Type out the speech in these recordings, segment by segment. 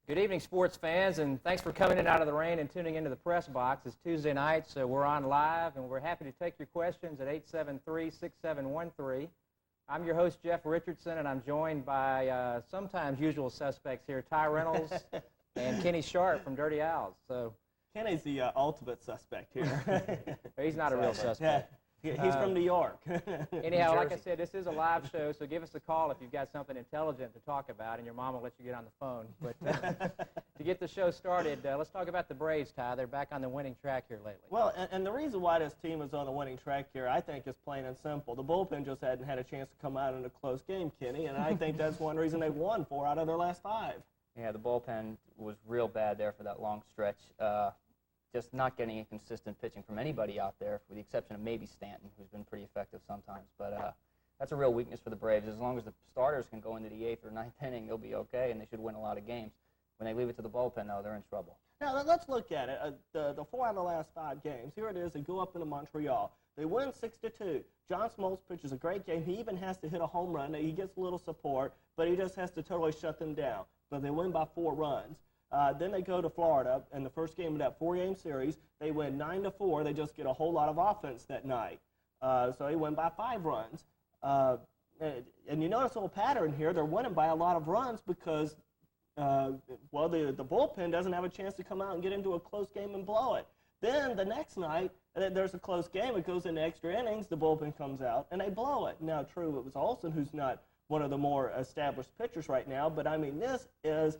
Good evening, sports fans, and thanks for coming in out of the rain and tuning into the press box. It's Tuesday night, so we're on live, and we're happy to take your questions at 873-6713. I'm your host, Jeff Richardson, and I'm joined by sometimes usual suspects here, Ty Reynolds and Kenny Sharp from Dirty Owls. So Kenny's the ultimate suspect here. he's not a real suspect. Yeah, he's from New York. Anyhow, like I said, this is a live show, so give us a call if you've got something intelligent to talk about, and your mom will let you get on the phone. But to get the show started, let's talk about the Braves, Ty. They're back on the winning track here lately. Well, and the reason why this team is on the winning track here, I think, is plain and simple. The bullpen just hadn't had a chance to come out in a close game, Kenny, and I think that's one reason they won 4 out of their last 5. Yeah, the bullpen was real bad there for that long stretch. Just not getting any consistent pitching from anybody out there, with the exception of maybe Stanton, who's been pretty effective sometimes. But that's a real weakness for the Braves. As long as the starters can go into the 8th or 9th inning, they'll be okay, and they should win a lot of games. When they leave it to the bullpen, though, they're in trouble. Now, let's look at it. The 4 out of the last 5 games, here it is. They go up into Montreal. They win 6-2. John Smoltz pitches a great game. He even has to hit a home run. He gets a little support, but he just has to totally shut them down. But they win by 4 runs. Then they go to Florida, and the first game of that 4-game series, they win 9-4. They just get a whole lot of offense that night. So they win by 5 runs. And you notice a little pattern here. They're winning by a lot of runs because, the bullpen doesn't have a chance to come out and get into a close game and blow it. Then the next night, there's a close game. It goes into extra innings. The bullpen comes out, and they blow it. Now, true, it was Olsen, who's not one of the more established pitchers right now, but, I mean, this is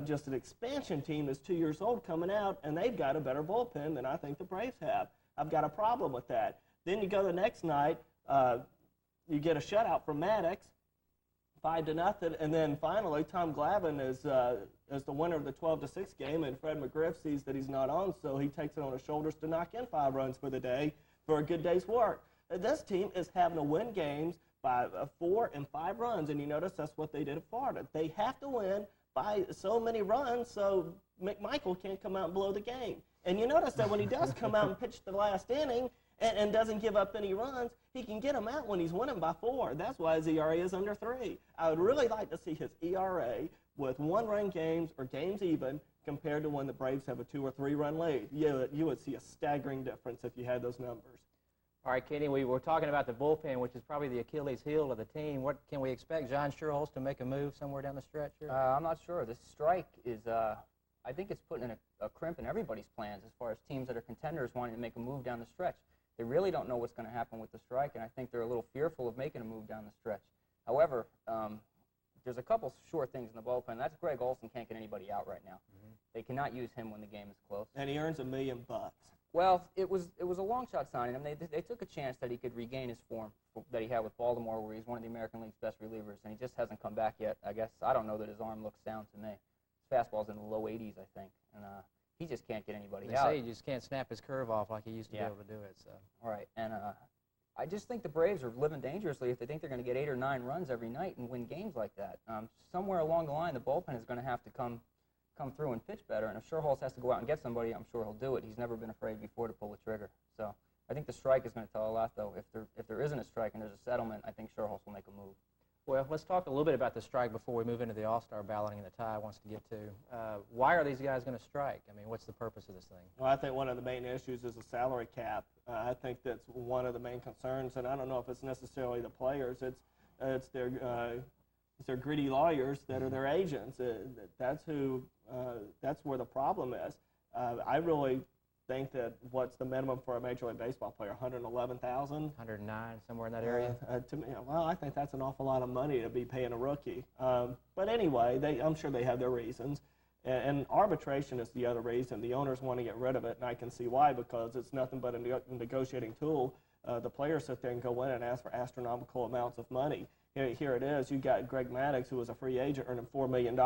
just an expansion team that's 2 years old coming out, and they've got a better bullpen than I think the Braves have. I've got a problem with that. Then you go the next night, you get a shutout from Maddox, 5-0, and then finally Tom Glavine is the winner of the 12-6 game, and Fred McGriff sees that he's not on, so he takes it on his shoulders to knock in 5 runs for the day for a good day's work. This team is having to win games by 4 and 5 runs, and you notice that's what they did at Florida. They have to win by so many runs so McMichael can't come out and blow the game. And you notice that when he does come out and pitch the last inning and doesn't give up any runs, he can get them out when he's winning by 4. That's why his ERA is under 3. I would really like to see his ERA with 1-run games or games even compared to when the Braves have a 2 or 3 run lead. You would see a staggering difference if you had those numbers. All right, Kenny, we were talking about the bullpen, which is probably the Achilles heel of the team. What can we expect? John Schuerholz to make a move somewhere down the stretch here? I'm not sure. This strike is, I think it's putting a crimp in everybody's plans as far as teams that are contenders wanting to make a move down the stretch. They really don't know what's going to happen with the strike, and I think they're a little fearful of making a move down the stretch. However, there's a couple sure things in the bullpen. That's Greg Olson can't get anybody out right now. Mm-hmm. They cannot use him when the game is close. And he earns $1 million. Well, it was a long shot signing him. They took a chance that he could regain his form that he had with Baltimore, where he's one of the American League's best relievers, and he just hasn't come back yet. I guess I don't know that his arm looks sound to me. His fastball's in the low 80s, I think, and he just can't get anybody out. They say he just can't snap his curve off like he used to be able to do it. So. All right, and I just think the Braves are living dangerously if they think they're going to get 8 or 9 runs every night and win games like that. Somewhere along the line, the bullpen is going to have to come through and pitch better, and if Schuerholz has to go out and get somebody, I'm sure he'll do it. He's never been afraid before to pull the trigger. So I think the strike is going to tell a lot, though. If there isn't a strike and there's a settlement, I think Schuerholz will make a move. Well, let's talk a little bit about the strike before we move into the All-Star balloting that Ty wants to get to. Why are these guys going to strike? I mean, what's the purpose of this thing? Well, I think one of the main issues is the salary cap. I think that's one of the main concerns, and I don't know if it's necessarily the players. It's their greedy lawyers that are their agents. That's where the problem is. I really think that what's the minimum for a Major League Baseball player? 111,000. 109, somewhere in that area. To me, well, I think that's an awful lot of money to be paying a rookie. But anyway, I'm sure they have their reasons. And arbitration is the other reason. The owners want to get rid of it, and I can see why, because it's nothing but a negotiating tool. The players sit there and go in and ask for astronomical amounts of money. Here it is. You got Greg Maddox, who was a free agent, earning $4 million,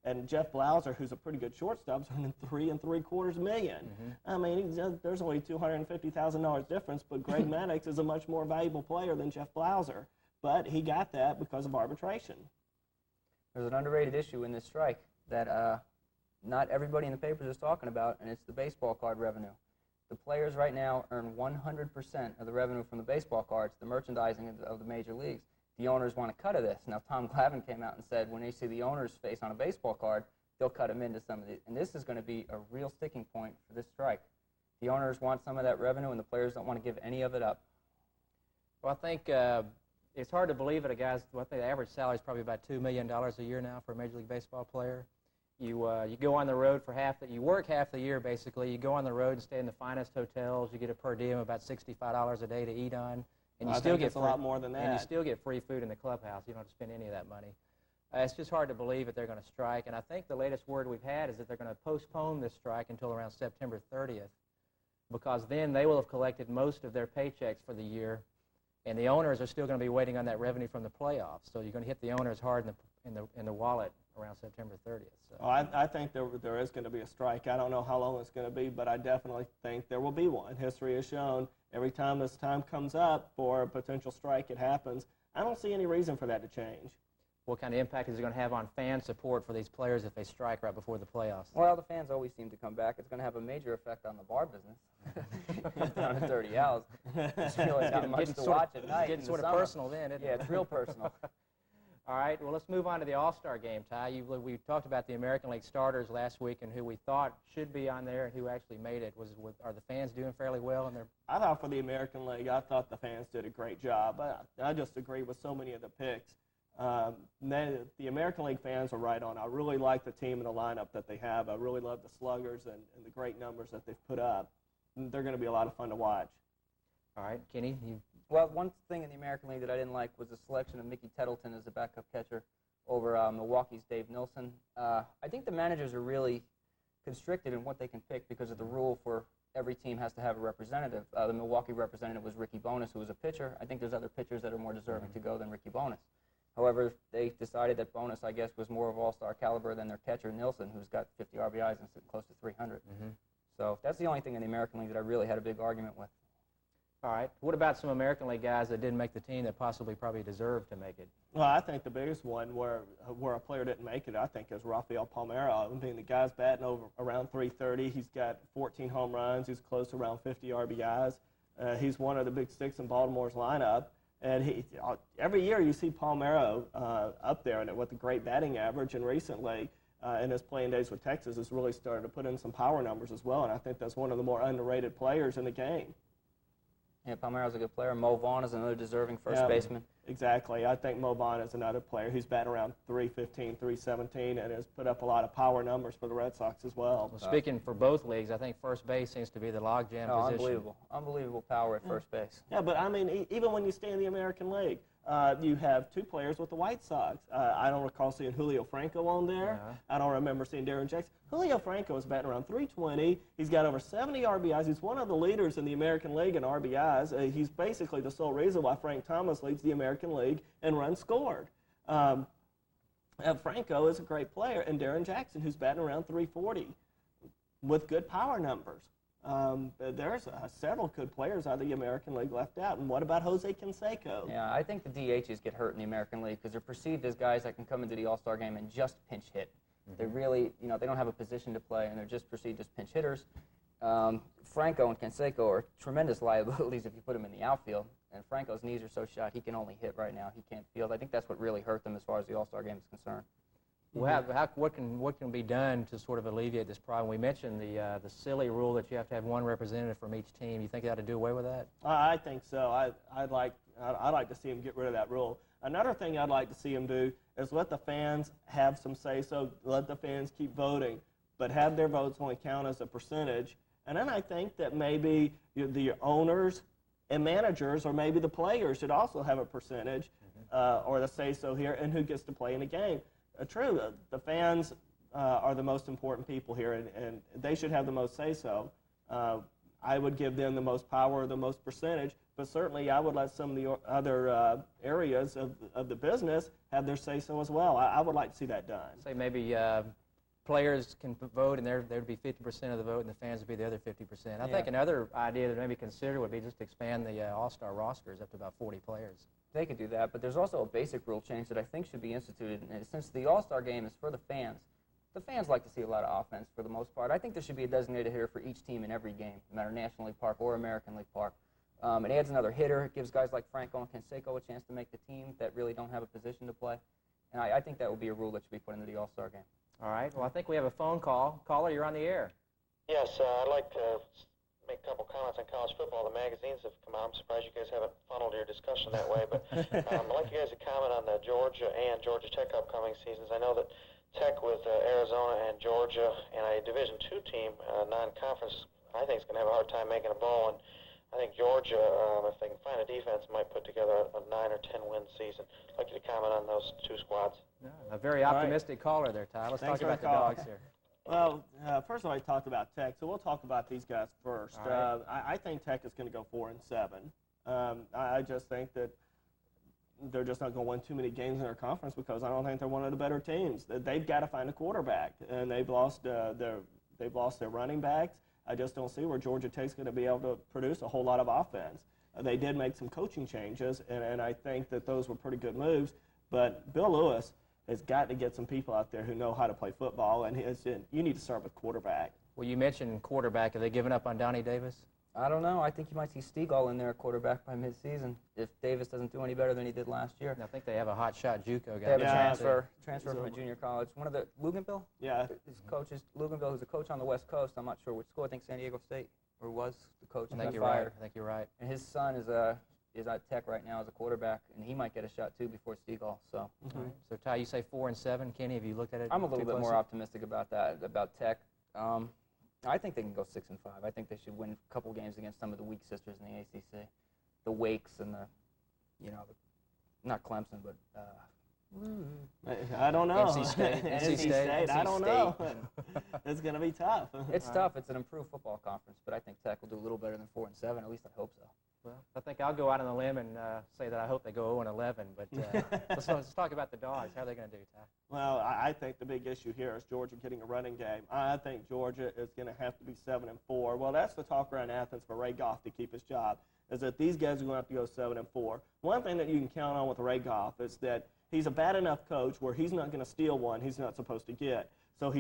and Jeff Blauser, who's a pretty good shortstop, is earning $3.75 million. Mm-hmm. I mean, there's only $250,000 difference, but Greg Maddox is a much more valuable player than Jeff Blauser. But he got that because of arbitration. There's an underrated issue in this strike that not everybody in the papers is talking about, and it's the baseball card revenue. The players right now earn 100% of the revenue from the baseball cards, the merchandising of the major leagues. The owners want a cut of this. Now, Tom Glavine came out and said when they see the owner's face on a baseball card, they'll cut them into some of these. And this is going to be a real sticking point for this strike. The owners want some of that revenue, and the players don't want to give any of it up. Well, I think it's hard to believe it. I think the average salary is probably about $2 million a year now for a Major League Baseball player. You go on the road for you work half the year basically. You go on the road and stay in the finest hotels. You get a per diem about $65 a day to eat on, and you still get a lot more than that. And you still get free food in the clubhouse. You don't have to spend any of that money. It's just hard to believe that they're going to strike. And I think the latest word we've had is that they're going to postpone this strike until around September 30th, because then they will have collected most of their paychecks for the year, and the owners are still going to be waiting on that revenue from the playoffs. So you're going to hit the owners hard in the wallet around September 30th. So. Well, I think there is going to be a strike. I don't know how long it's going to be, but I definitely think there will be one. History has shown every time this time comes up for a potential strike, it happens. I don't see any reason for that to change. What kind of impact is it going to have on fan support for these players if they strike right before the playoffs? Well, the fans always seem to come back. It's going to have a major effect on the bar business. It's down to 30 hours. It's really not much to watch at night. It's getting sort of personal then, isn't it? Yeah, it's real personal. All right, well, let's move on to the All-Star game, Ty. We talked about the American League starters last week and who we thought should be on there and who actually made it. Are the fans doing fairly well? I thought for the American League, I thought the fans did a great job. I just agree with so many of the picks. The American League fans are right on. I really like the team and the lineup that they have. I really love the sluggers and the great numbers that they've put up. They're going to be a lot of fun to watch. All right, Kenny, Well, one thing in the American League that I didn't like was the selection of Mickey Tettleton as a backup catcher over Milwaukee's Dave Nilsson. I think the managers are really constricted in what they can pick because of the rule for every team has to have a representative. The Milwaukee representative was Ricky Bones, who was a pitcher. I think there's other pitchers that are more deserving to go than Ricky Bones. However, they decided that Bones, I guess, was more of all-star caliber than their catcher, Nilsson, who's got 50 RBIs and sitting close to 300. So that's the only thing in the American League that I really had a big argument with. All right. What about some American League guys that didn't make the team that possibly probably deserved to make it? Well, I think the biggest one where a player didn't make it, I think, is Rafael Palmeiro. I mean, the guy's batting over around 330. He's got 14 home runs. He's close to around 50 RBIs. He's one of the big sticks in Baltimore's lineup. And every year you see Palmeiro up there with a great batting average. And recently, in his playing days with Texas, has really started to put in some power numbers as well. And I think that's one of the more underrated players in the game. Yeah, Palmeiro's a good player. Mo Vaughn is another deserving first baseman. Exactly. I think Mo Vaughn is another player who's batting around 315, 317, and has put up a lot of power numbers for the Red Sox as well. Well, speaking for both leagues, I think first base seems to be the logjam position. Unbelievable. Unbelievable power at first base. Yeah, but I mean, even when you stay in the American League, you have two players with the White Sox. I don't recall seeing Julio Franco on there. I don't remember seeing Darren Jackson. Julio Franco is batting around 320. He's got over 70 RBIs. He's one of the leaders in the American League in RBIs. He's basically the sole reason why Frank Thomas leads the American League in runs scored. Franco is a great player, and Darren Jackson, who's batting around 340 with good power numbers. There's several good players out of the American League left out. And what about Jose Canseco? Yeah, I think the DHs get hurt in the American League because they're perceived as guys that can come into the All-Star game and just pinch hit. They really, they don't have a position to play, and they're just perceived as pinch hitters. Franco and Canseco are tremendous liabilities if you put them in the outfield. And Franco's knees are so shot, he can only hit right now. He can't field. I think that's what really hurt them as far as the All-Star game is concerned. Well, what can be done to sort of alleviate this problem? We mentioned the silly rule that you have to have one representative from each team. You think they ought to do away with that? I think so. I'd like to see him get rid of that rule. Another thing I'd like to see him do is let the fans have some say-so. Let the fans keep voting, but have their votes only count as a percentage. And then I think that maybe the owners and managers, or maybe the players, should also have a percentage or the say-so here, and who gets to play in the game. True, the fans are the most important people here, and they should have the most say-so. I would give them the most power, the most percentage, but certainly I would let some of the other areas of the business have their say-so as well. I would like to see that done. Say maybe players can vote, and there would be 50% of the vote, and the fans would be the other 50%. I think another idea that maybe consider would be just to expand the All-Star rosters up to about 40 players. They could do that, but there's also a basic rule change that I think should be instituted. And since the All-Star game is for the fans like to see a lot of offense for the most part. I think there should be a designated hitter for each team in every game, no matter National League Park or American League Park. It adds another hitter. It gives guys like Franco and Canseco a chance to make the team that really don't have a position to play. And I think that would be a rule that should be put into the All-Star game. All right. Well, I think we have a phone call. Caller, you're on the air. Yes, I'd like to make a couple comments on college football. The magazines have come out. I'm surprised you guys haven't funneled your discussion that way. But I'd like you guys to comment on the Georgia and Georgia Tech upcoming seasons. I know that Tech with Arizona and Georgia and a Division II team, non-conference, I think is going to have a hard time making a bowl. And I think Georgia, if they can find a defense, might put together a 9 or 10 win season. I'd like you to comment on those two squads. Yeah, a very optimistic caller there, Ty. Let's Thanks talk about the for the call. Dogs here. Well, first of all, I talked about Tech, so we'll talk about these guys first. All right. I think Tech is going to go 4-7. I just think that they're just not going to win too many games in their conference because I don't think they're one of the better teams. They've got to find a quarterback, and they've lost their running backs. I just don't see where Georgia Tech's going to be able to produce a whole lot of offense. They did make some coaching changes, and I think that those were pretty good moves. But Bill Lewis has got to get some people out there who know how to play football, and you need to start with quarterback. Well, you mentioned quarterback. Have they given up on Donnie Davis? I don't know. I think you might see Stegall in there at quarterback by midseason if Davis doesn't do any better than he did last year. I think they have a hot shot JUCO guy. They have a Yeah, transfer from a junior college. One of the Luganville. Yeah. His coach is Luganville, who's a coach on the West Coast. I'm not sure which school. I think San Diego State, or was the coach. I and think got you're fired. right. I think you're right. And his son is at Tech right now as a quarterback, and he might get a shot too before Stegall. So All right. So, Ty, you say 4-7. Kenny, have you looked at it? I'm a little too bit more closely? optimistic about that, about Tech. I think they can go 6-5. I think they should win a couple games against some of the weak sisters in the ACC, the Wakes and not Clemson, but I don't know. NC State. NC State. I don't know. It's going to be tough. it's tough. It's an improved football conference, but I think Tech will do a little better than 4-7. At least I hope so. Well, I think I'll go out on a limb and say that I hope they go 0-11. But let's talk about the Dogs. How are they going to do, Ty? Well, I think the big issue here is Georgia getting a running game. I think Georgia is going to have to be 7-4. Well, that's the talk around Athens for Ray Goff to keep his job, is that these guys are going to have to go 7-4. One thing that you can count on with Ray Goff is that he's a bad enough coach where he's not going to steal one he's not supposed to get. So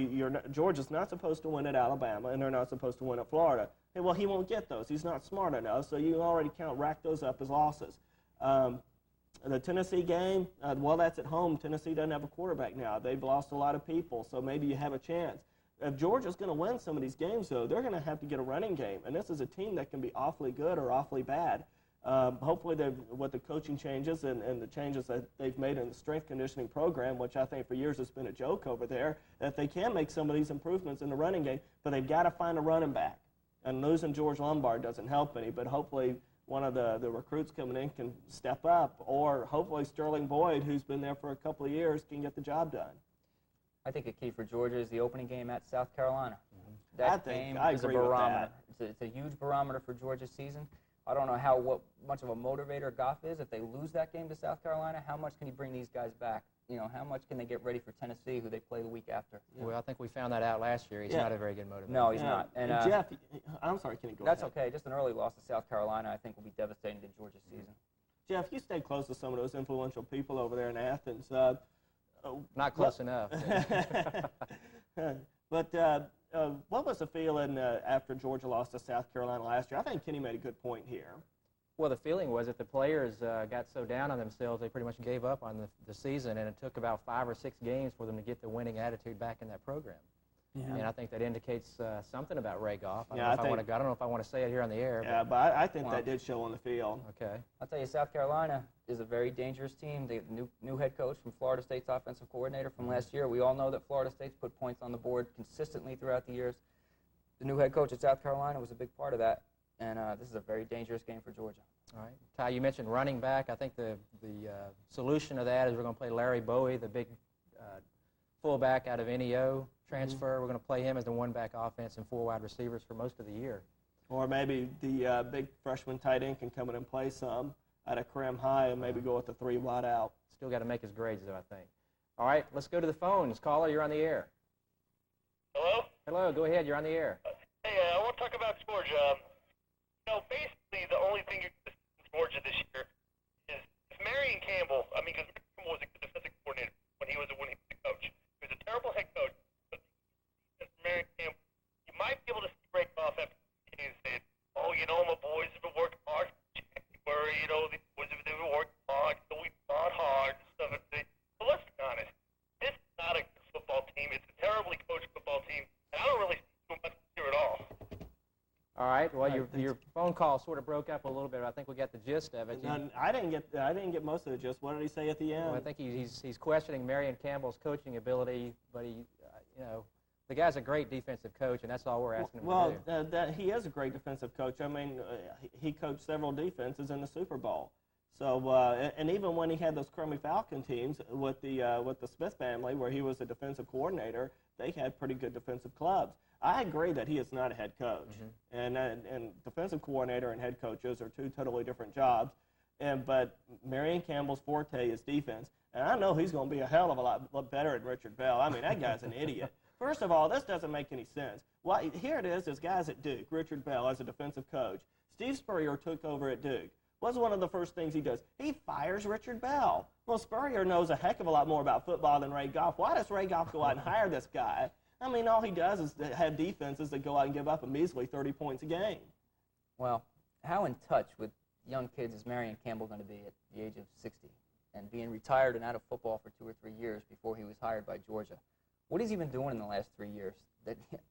Georgia's not supposed to win at Alabama, and they're not supposed to win at Florida. Hey, well, he won't get those. He's not smart enough, so you already rack those up as losses. The Tennessee game, well, that's at home. Tennessee doesn't have a quarterback now. They've lost a lot of people, so maybe you have a chance. If Georgia's going to win some of these games, though, they're going to have to get a running game, and this is a team that can be awfully good or awfully bad. Hopefully, with the coaching changes and the changes that they've made in the strength conditioning program, which I think for years has been a joke over there, that they can make some of these improvements in the running game, but they've got to find a running back. And losing George Lombard doesn't help any, but hopefully one of the recruits coming in can step up, or hopefully Sterling Boyd, who's been there for a couple of years, can get the job done. I think a key for Georgia is the opening game at South Carolina. I That think- game I is a agree with barometer. It's a huge barometer for Georgia's season. I don't know what much of a motivator Goff is. If they lose that game to South Carolina, how much can he bring these guys back? How much can they get ready for Tennessee, who they play the week after? Well, I think we found that out last year. He's not a very good motivator. No, he's not. And Jeff, I'm sorry, can you go That's ahead? okay. Just an early loss to South Carolina, I think, will be devastating to Georgia's season. Jeff, you stay close to some of those influential people over there in Athens. Not close enough. But what was the feeling after Georgia lost to South Carolina last year? I think Kenny made a good point here. Well, the feeling was that the players got so down on themselves, they pretty much gave up on the season, and it took about 5 or 6 games for them to get the winning attitude back in that program. Yeah. And I think that indicates something about Ray Goff. I don't know if I want to say it here on the air. Yeah, but I think that did show on the field. Okay. I'll tell you, South Carolina is a very dangerous team. The new head coach from Florida State's offensive coordinator from last year. We all know that Florida State's put points on the board consistently throughout the years. The new head coach at South Carolina was a big part of that. And this is a very dangerous game for Georgia. All right. Ty, you mentioned running back. I think the solution to that is we're going to play Larry Bowie, the big fullback out of NEO transfer. Mm-hmm. We're going to play him as the one-back offense and 4 wide receivers for most of the year. Or maybe the big freshman tight end can come in and play some out of Kareem High and maybe go with the 3 wide out. Still got to make his grades, though, I think. All right, let's go to the phones. Caller, you're on the air. Hello? Hello, go ahead. You're on the air. Hey, I want to talk about Georgia. Basically the only thing you're going to see in Georgia this year is Marion Campbell. I mean, because Marion Campbell was a good defensive coordinator when he was a winning coach. He was a terrible head coach. But Marion Campbell, you might be able to see break off after the game and say, my boys have been working hard in January. The boys have been working hard. We fought hard and stuff. But let's be honest, this is not a good football team. It's a terrible All right. Well, your phone call sort of broke up a little bit. I think we got the gist of it. I didn't get most of the gist. What did he say at the end? Well, I think he's questioning Marion Campbell's coaching ability, but the guy's a great defensive coach, and that's all we're asking him to do. Well, he is a great defensive coach. I mean, he coached several defenses in the Super Bowl. So, and even when he had those crummy Falcon teams with the Smith family, where he was a defensive coordinator, they had pretty good defensive clubs. I agree that he is not a head coach, and defensive coordinator and head coaches are two totally different jobs. But Marion Campbell's forte is defense, and I know he's going to be a hell of a lot better than Richard Bell. I mean, that guy's an idiot. First of all, this doesn't make any sense. Well, here it is. There's guys at Duke. Richard Bell as a defensive coach. Steve Spurrier took over at Duke. What's one of the first things he does? He fires Richard Bell. Well, Spurrier knows a heck of a lot more about football than Ray Goff. Why does Ray Goff go out and hire this guy? I mean, all he does is have defenses that go out and give up a measly 30 points a game. Well, how in touch with young kids is Marion Campbell going to be at the age of 60 and being retired and out of football for 2 or 3 years before he was hired by Georgia? What has he been doing in the last 3 years?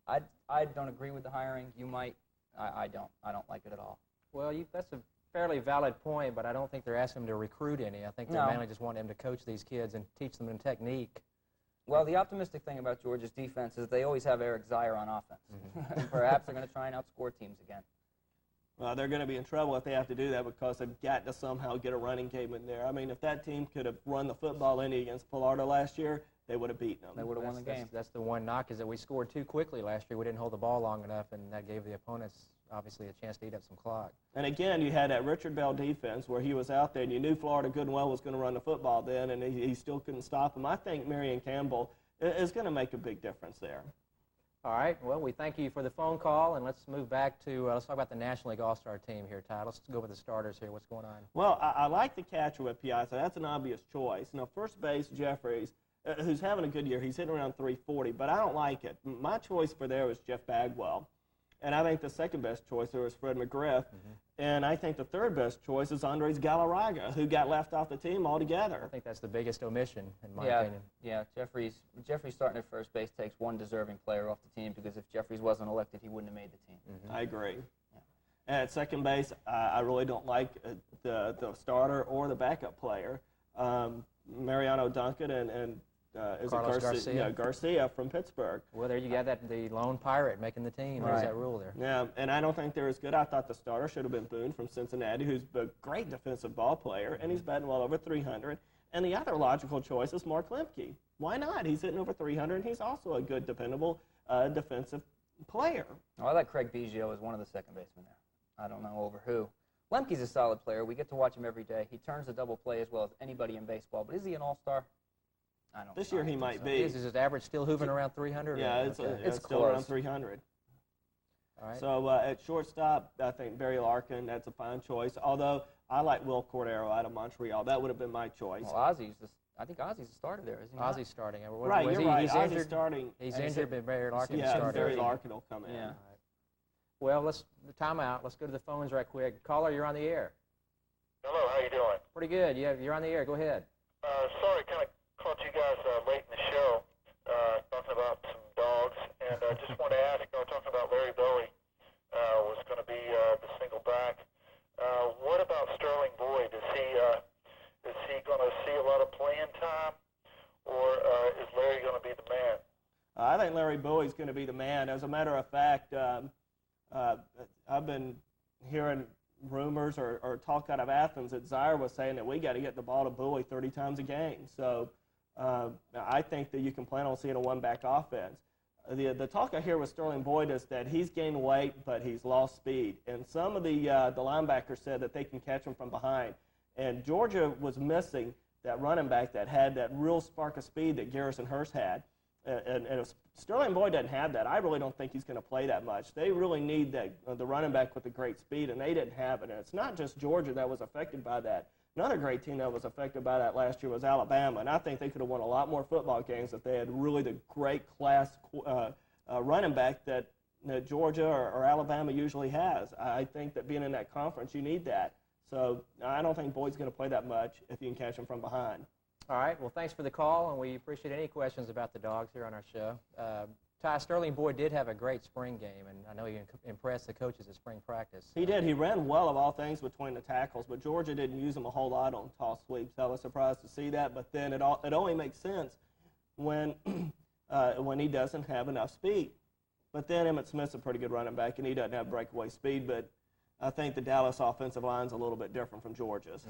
I don't agree with the hiring. You might. I don't. I don't like it at all. Well, that's a fairly valid point, but I don't think they're asking him to recruit any. I think they're mainly just wanting him to coach these kids and teach them in technique. Well, the optimistic thing about Georgia's defense is they always have Eric Zier on offense. And perhaps they're going to try and outscore teams again. Well, they're going to be in trouble if they have to do that because they've got to somehow get a running game in there. I mean, if that team could have run the football in against Florida last year, they would have beaten them. They would have won the game. That's the one knock, is that we scored too quickly last year. We didn't hold the ball long enough, and that gave the opponents, obviously, a chance to eat up some clock. And again, you had that Richard Bell defense where he was out there, and you knew Florida good and well was going to run the football then, and he still couldn't stop him. I think Marion Campbell is going to make a big difference there. All right. Well, we thank you for the phone call, and let's move back to let's talk about the National League All-Star team here, Todd. Let's go with the starters here. What's going on? Well, I like the catcher with Piazza. That's an obvious choice. Now, first base, Jeffries, who's having a good year. He's hitting around 340, but I don't like it. My choice for there was Jeff Bagwell. And I think the second best choice there was Fred McGriff. And I think the third best choice is Andres Galarraga, who got left off the team altogether. I think that's the biggest omission, in my opinion. Yeah, Jeffries starting at first base takes one deserving player off the team, because if Jeffries wasn't elected, he wouldn't have made the team. I agree. Yeah. And at second base, I really don't like the starter or the backup player. Mariano Duncan and Garcia from Pittsburgh. Well, there you got the lone pirate making the team. There's that rule there. Yeah, and I don't think they're as good. I thought the starter should have been Boone from Cincinnati, who's a great defensive ball player, and he's batting well over 300. And the other logical choice is Mark Lemke. Why not? He's hitting over 300, and he's also a good, dependable defensive player. Oh, I like Craig Biggio as one of the second basemen there. I don't know over who. Lemke's a solid player. We get to watch him every day. He turns the double play as well as anybody in baseball. But is he an all-star? I don't. This year he might be. Is his average still hooving around 300? Yeah, it's still around 300. All right. So at shortstop, I think Barry Larkin, that's a fine choice. Although I like Will Cordero out of Montreal. That would have been my choice. Well, I think Ozzy's the starter there, isn't he? Ozzy's starting. Right, you're right. He's Ozzy's starting. He's injured, but Barry Larkin yeah, started. Barry Larkin will come in. Yeah. Right. Well, time out. Let's go to the phones right quick. Caller, you're on the air. Hello, how you doing? Pretty good. You're on the air. Go ahead. Sorry, kind of caught you guys late in the show talking about some dogs, and I just wanted to ask, talking about Larry Bowie was going to be the single back. What about Sterling Boyd? Is he going to see a lot of playing time, or is Larry going to be the man? I think Larry Bowie's going to be the man. As a matter of fact, I've been hearing rumors or talk out of Athens that Zier was saying that we got to get the ball to Bowie 30 times a game. So I think that you can plan on seeing a one-back offense. The talk I hear with Sterling Boyd is that he's gained weight, but he's lost speed. And some of the linebackers said that they can catch him from behind. And Georgia was missing that running back that had that real spark of speed that Garrison Hurst had. And if Sterling Boyd doesn't have that, I really don't think he's going to play that much. They really need that the running back with the great speed, and they didn't have it. And it's not just Georgia that was affected by that. Another great team that was affected by that last year was Alabama, and I think they could have won a lot more football games if they had really the great class running back that Georgia or Alabama usually has. I think that being in that conference, you need that. So I don't think Boyd's going to play that much if you can catch him from behind. All right. Well, thanks for the call, and we appreciate any questions about the dogs here on our show. Ty, Sterling Boyd did have a great spring game, and I know he impressed the coaches at spring practice. He did. He ran well of all things between the tackles, but Georgia didn't use him a whole lot on toss sweeps. I was surprised to see that, but then it only makes sense when he doesn't have enough speed. But then Emmitt Smith's a pretty good running back, and he doesn't have breakaway speed, but I think the Dallas offensive line's a little bit different from Georgia's.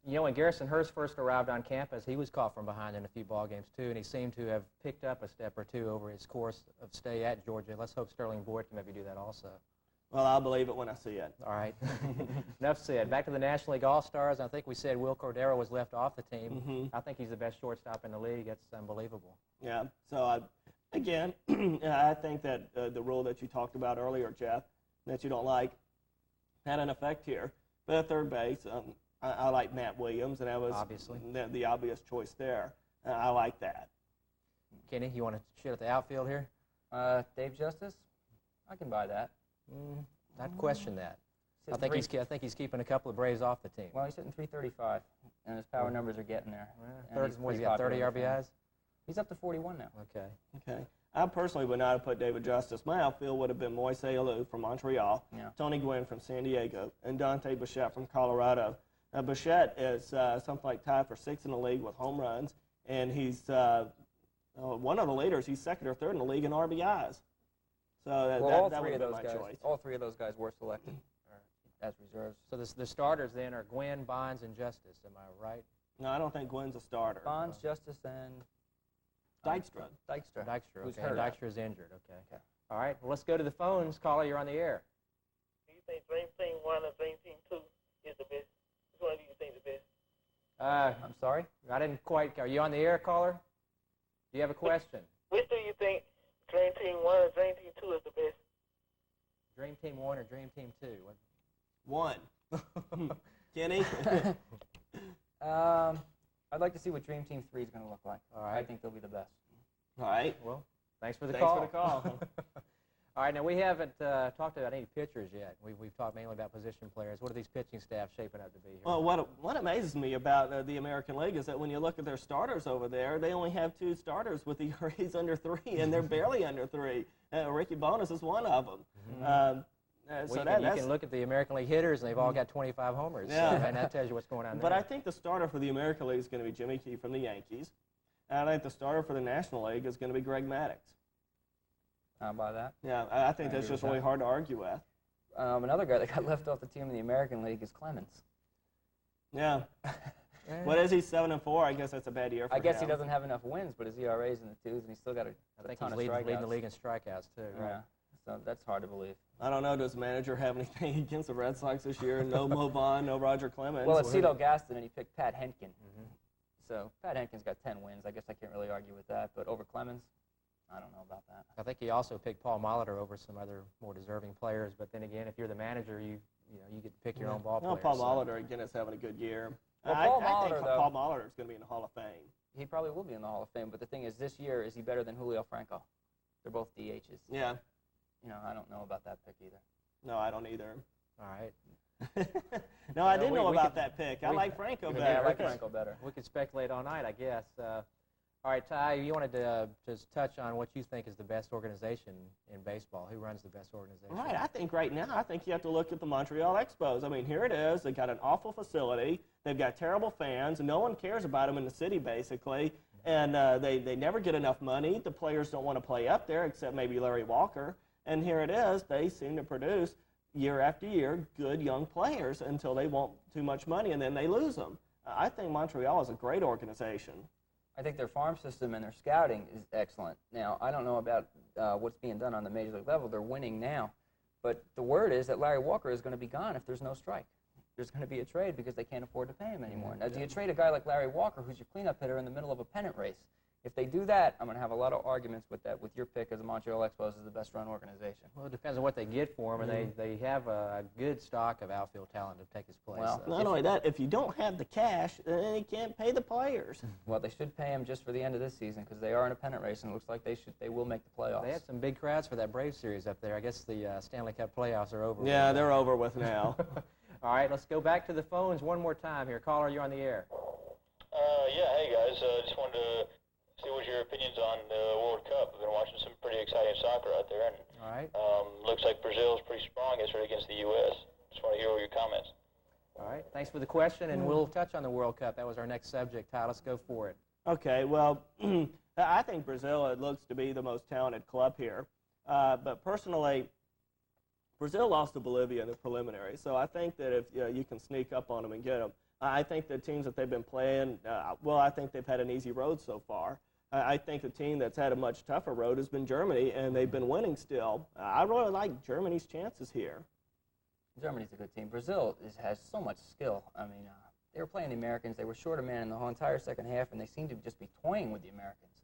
You know, when Garrison Hurst first arrived on campus, he was caught from behind in a few ball games too, and he seemed to have picked up a step or two over his course of stay at Georgia. Let's hope Sterling Boyd can maybe do that also. Well, I'll believe it when I see it. All right. Enough said. Back to the National League All-Stars. I think we said Will Cordero was left off the team. I think he's the best shortstop in the league. That's unbelievable. Yeah. So, again, I think that the rule that you talked about earlier, Jeff, that you don't like, had an effect here. But at third base, I like Matt Williams, and that was obviously the obvious choice there. I like that. Kenny, you want to shoot at the outfield here? Dave Justice, I can buy that. I'd question that. I think he's keeping a couple of Braves off the team. Well, he's hitting 335, and his power numbers are getting there. He's got 30 RBIs? He's up to 41 now. Okay. I personally would not have put David Justice. My outfield would have been Moise Alou from Montreal, Tony Gwynn from San Diego, and Dante Bichette from Colorado. Bichette is something like tied for 6th in the league with home runs, and he's one of the leaders. He's 2nd or 3rd in the league in RBIs. So that would have been my choice. All three of those guys were selected as reserves. So the starters then are Gwynn, Bonds, and Justice. Am I right? No, I don't think Gwynn's a starter. Bonds, Justice, and Dykstra. Dykstra. Dykstra, okay. Dykstra is injured, okay. All right, well, let's go to the phones. Caller, you're on the air. Do you think Dream Team 1 or Dream Team 2 is the best? Which one do you think is the best? I'm sorry? I didn't quite. Are you on the air, caller? Do you have a question? Which do you think Dream Team 1 or Dream Team 2 is the best? Dream Team 1 or Dream Team 2? 1. Kenny? I'd like to see what Dream Team 3 is going to look like. All right. I think they'll be the best. All right. Well, thanks for the Thanks call. for the call. All right, now we haven't talked about any pitchers yet. We've talked mainly about position players. What are these pitching staff shaping up to be here? Well, what amazes me about the American League is that when you look at their starters over there, they only have 2 starters with ERAs under 3, and they're barely under 3. Ricky Bonas is one of them. You can look at the American League hitters, and they've all got 25 homers. Yeah. And that tells you what's going on there. But I think the starter for the American League is going to be Jimmy Key from the Yankees. And I think the starter for the National League is going to be Greg Maddux. How about that? Yeah, I think that's just really hard to argue with. Another guy that got left off the team in the American League is Clemens. Yeah. What is he, 7-4? I guess that's a bad year for him. I guess he doesn't have enough wins, but his ERA's in the 2s, and he's still got a ton of strikeouts. Leading the league in strikeouts, too, right? Yeah, so that's hard to believe. I don't know, does the manager have anything against the Red Sox this year? No Mo Vaughn, no Roger Clemens. Well, it's Cito Gaston, and he picked Pat Henkin. So Pat Henkin's got 10 wins. I guess I can't really argue with that. But over Clemens, I don't know about that. I think he also picked Paul Molitor over some other more deserving players. But then again, if you're the manager, you get to pick your own ball players. No, Paul Molitor, again, is having a good year. Well, I think Paul Molitor is going to be in the Hall of Fame. He probably will be in the Hall of Fame. But the thing is, this year, is he better than Julio Franco? They're both DHs. Yeah. I don't know about that pick either. No, I don't either. All right. No, I didn't know about that pick. I like Franco better. Yeah, I like Franco better. We could speculate all night, I guess. All right, Ty, you wanted to just touch on what you think is the best organization in baseball. Who runs the best organization? Right, I think right now, you have to look at the Montreal Expos. I mean, here it is. They've got an awful facility. They've got terrible fans. No one cares about them in the city, basically. And they never get enough money. The players don't want to play up there, except maybe Larry Walker. And here it is. They seem to produce, year after year, good young players until they want too much money, and then they lose them. I think Montreal is a great organization. I think their farm system and their scouting is excellent. Now, I don't know about what's being done on the major league level. They're winning now. But the word is that Larry Walker is going to be gone if there's no strike. There's going to be a trade because they can't afford to pay him anymore. Now, do you trade a guy like Larry Walker, who's your cleanup hitter, in the middle of a pennant race? If they do that, I'm going to have a lot of arguments with that, with your pick as the Montreal Expos as the best-run organization. Well, it depends on what they get for him, and they have a good stock of outfield talent to take his place. Well, not only that, if you don't have the cash, then you can't pay the players. Well, they should pay him just for the end of this season because they are in a pennant race, and it looks like they will make the playoffs. They had some big crowds for that Braves series up there. I guess the Stanley Cup playoffs are over. Yeah, they're over with now. All right, let's go back to the phones one more time here. Caller, you're on the air. Yeah, hey guys, just wanted to see what your opinions on the World Cup. I've been watching some pretty exciting soccer out there, and All right. looks like Brazil is pretty strong yesterday against the U.S. Just want to hear your comments. All right. Thanks for the question, and we'll touch on the World Cup. That was our next subject. Ty, let's go for it. Okay, well, I think Brazil, it looks to be the most talented club here. But personally, Brazil lost to Bolivia in the preliminary, so I think that if you can sneak up on them and get them, I think the teams that they've been playing, well, I think they've had an easy road so far. I think the team that's had a much tougher road has been Germany, and they've been winning still. I really like Germany's chances here. Germany's a good team. Brazil has so much skill. I mean, they were playing the Americans. They were short a man in the whole entire second half, and they seemed to just be toying with the Americans.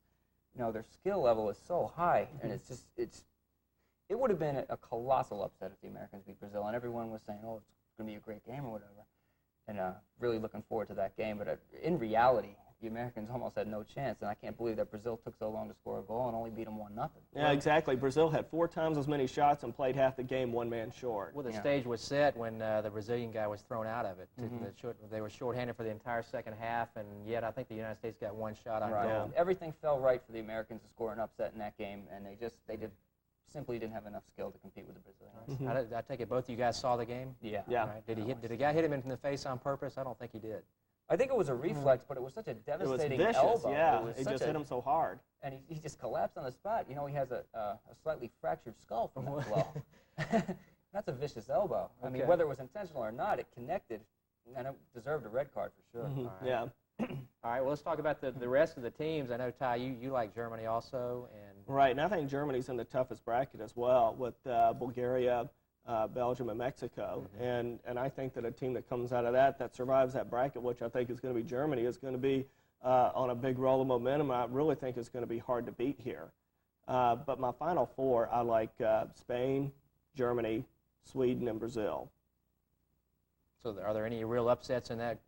You know, their skill level is so high, and it would have been a colossal upset if the Americans beat Brazil, and everyone was saying, oh, it's going to be a great game or whatever, and really looking forward to that game. But in reality, the Americans almost had no chance, and I can't believe that Brazil took so long to score a goal and only beat them 1-0. Yeah, exactly. Brazil had 4 times as many shots and played half the game one man short. Well, the stage was set when the Brazilian guy was thrown out of it. They were shorthanded for the entire second half, and yet I think the United States got 1 shot on goal. Yeah. Everything fell right for the Americans to score an upset in that game, and they simply didn't have enough skill to compete with the Brazilians. I take it both of you guys saw the game? Yeah. Yeah. Right. Did the guy hit him in the face on purpose? I don't think he did. I think it was a reflex, but it was such a It was devastating vicious, elbow. yeah. It was It such just hit him so hard. And he just collapsed on the spot. You know, he has a slightly fractured skull from that blow. That's a vicious elbow. I mean, Okay. whether it was intentional or not, it connected, and it deserved a red card for sure. All right. Yeah. All right, well, let's talk about the rest of the teams. I know, Ty, you like Germany also. And Right, and I think Germany's in the toughest bracket as well with Bulgaria, Belgium, and Mexico. And I think that a team that comes out of that survives that bracket, which I think is going to be Germany, is going to be on a big roll of momentum. I really think it's going to be hard to beat here. But my final 4, I like Spain, Germany, Sweden, and Brazil. So are there any real upsets in that?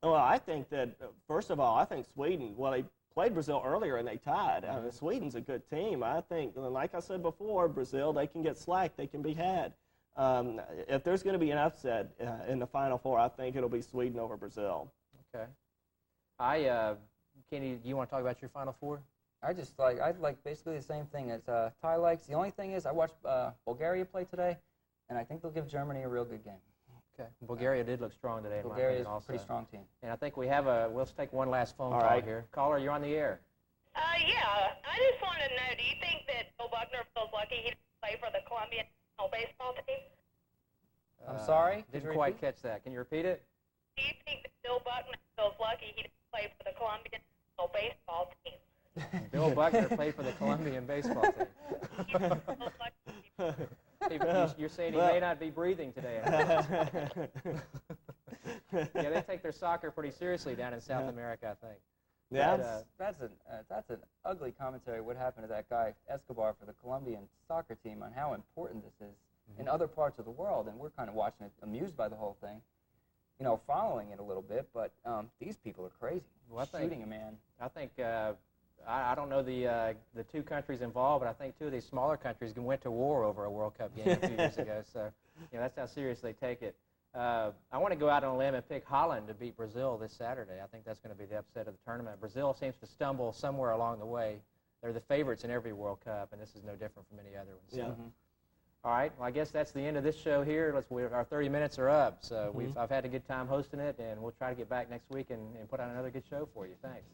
Well, I think that, first of all, I think Sweden, well, they played Brazil earlier and they tied. Sweden's a good team. I think, like I said before, Brazil, they can get slack. They can be had. If there's going to be an upset in the Final 4, I think it'll be Sweden over Brazil. Okay. Kenny, do you want to talk about your Final 4? I'd like basically the same thing as Ty likes. The only thing is I watched Bulgaria play today, and I think they'll give Germany a real good game. Okay. Bulgaria did look strong today. Bulgaria is also. a pretty strong team. And I think let's take one last phone All call right. here. Caller, you're on the air. Yeah, I just wanted to know, do you think that Bill Buckner feels lucky he didn't play for the Colombian national baseball team? I'm sorry? Could Didn't you quite repeat? catch that. Can you repeat it? Do you think that Bill Buckner feels lucky he didn't play for the Colombian national baseball team? Bill Buckner played for the Colombian baseball team. Do you think he feels lucky? You're saying he may not be breathing today. Yeah, they take their soccer pretty seriously down in South America, I think. Yeah. That's an ugly commentary. What happened to that guy Escobar for the Colombian soccer team on how important this is in other parts of the world, and we're kind of watching it, amused by the whole thing, you know, following it a little bit. But these people are crazy. Well, shooting a man. I think I don't know the 2 countries involved, but I think 2 of these smaller countries went to war over a World Cup game a few years ago. So, you know, that's how serious they take it. I want to go out on a limb and pick Holland to beat Brazil this Saturday. I think that's going to be the upset of the tournament. Brazil seems to stumble somewhere along the way. They're the favorites in every World Cup, and this is no different from any other one. So. Yeah. All right. Well, I guess that's the end of this show here. Our 30 minutes are up. So I've had a good time hosting it, and we'll try to get back next week and put on another good show for you. Thanks.